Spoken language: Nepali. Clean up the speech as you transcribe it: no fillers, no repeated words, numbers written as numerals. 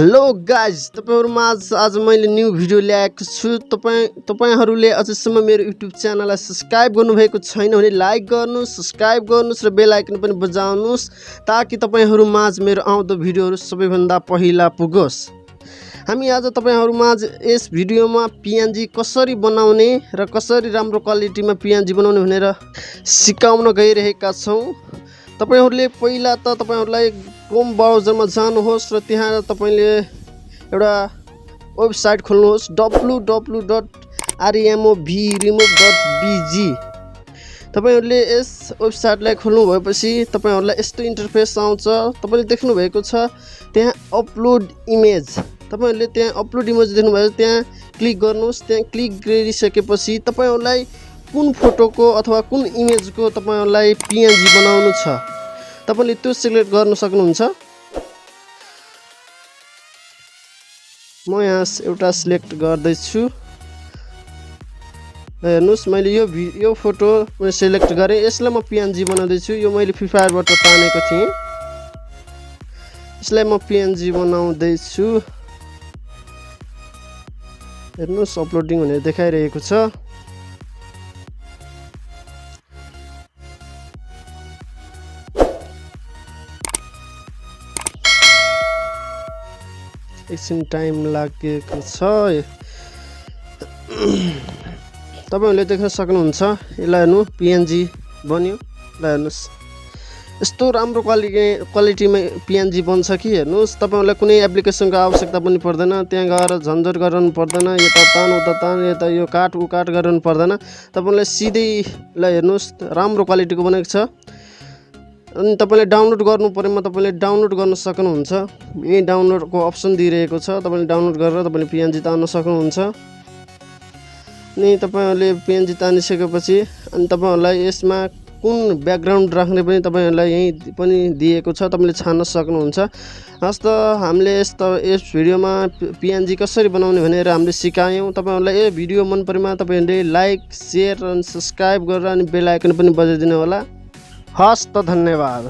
हेलो गाइज, तपाईहरुमाझ आज मैले न्यू भिडियो ल्याएको छु। तपाईहरुले अझैसम्म मेरो युट्युब च्यानललाई सब्स्क्राइब गर्नुभएको छैन भने लाइक गर्नुस्, सब्स्क्राइब गर्नुस् र बेल आइकन पनि बजाउनुस् ताकि तपाईहरुमाझ मेरो आउँदो भिडियोहरु सबैभन्दा पहिला पुगोस्। हामी आज तपाईहरुमाझ यस भिडियोमा PNG कसरी बनाउने र कसरी राम्रो क्वालिटीमा PNG बनाउने भनेर सिकाउन गइरहेका छौं। तपाईहरुले पहिला त तपाईहरुलाई क्रोम ब्राउजरमा जानुहोस् र त्यहाँ तपाईले एउटा वेबसाइट खोल्नुहोस् www.removbg। तपाईहरुले यस वेबसाइटलाई खोल्नु भएपछि तपाईहरुलाई यस्तो इन्टरफेस आउँछ। तपाईले देख्नु भएको छ त्यहाँ अपलोड इमेज। तपाईहरुले त्यहाँ अपलोड इमेज देख्नु भयो, त्यहाँ क्लिक गर्नुहोस्। त्यहाँ क्लिक गरिसकेपछि तपाईहरुलाई कुन फोटोको अथवा कुन इमेजको तपाईहरुलाई PNG बनाउनु छ तपाईले त्यो सिलेक्ट गर्न सक्नुहुन्छ। म यहाँ एउटा सिलेक्ट गर्दै छु। हेर्नुस्, मैले यो फोटो मैले सिलेक्ट गरे। यसलाई म PNG बनाउँदै छु। यो मैले फ्री फायरबाट तानेको थिएँ। यसलाई म PNG बनाउँदै छु। हेर्नुस्, अपलोडिङ भनेर देखाइरहेको छ। एकछिन टाइम लागेको छ। तपाईहरुले देख्न सक्नुहुन्छ। यसलाई हेर्नु, PNG बन्यो। ल हेर्नुस्, यस्तो राम्रो क्वालिटीमा PNG बन्छ कि हेर्नुस्। तपाईहरुलाई कुनै एप्लिकेसनको आवश्यकता पनि पर्दैन। त्यहाँ गएर झन्झट गर्नु पर्दैन। यता तान उता तान, यता यो काट उ काट गर्नु पर्दैन। तपाईहरुलाई सिधै ल हेर्नुस्, राम्रो क्वालिटीको बनेको छ। अनि तपाईले डाउनलोड गर्नु परेमा तपाईले डाउनलोड गर्न सक्नुहुन्छ। यही डाउनलोडको अप्सन दिइरहेको छ। तपाईले डाउनलोड गरेर तपाईले PNG तान्न सक्नुहुन्छ। अनि तपाईहरुले PNG तानिसकेपछि अनि तपाईहरुलाई यसमा कुन ब्याकग्राउन्ड राख्ने पनि तपाईहरुलाई यही पनि दिएको छ। तपाईले छान्न सक्नुहुन्छ। हस्त हामीले यस भिडियोमा PNG कसरी बनाउने भनेर हामीले सिकायौं। तपाईहरुलाई यो भिडियो मन परेमा तपाईहरुले लाइक, शेयर अनि सब्स्क्राइब गरेर अनि बेल आइकन पनि बजाइदिनु होला। हस्त, धन्यवाद।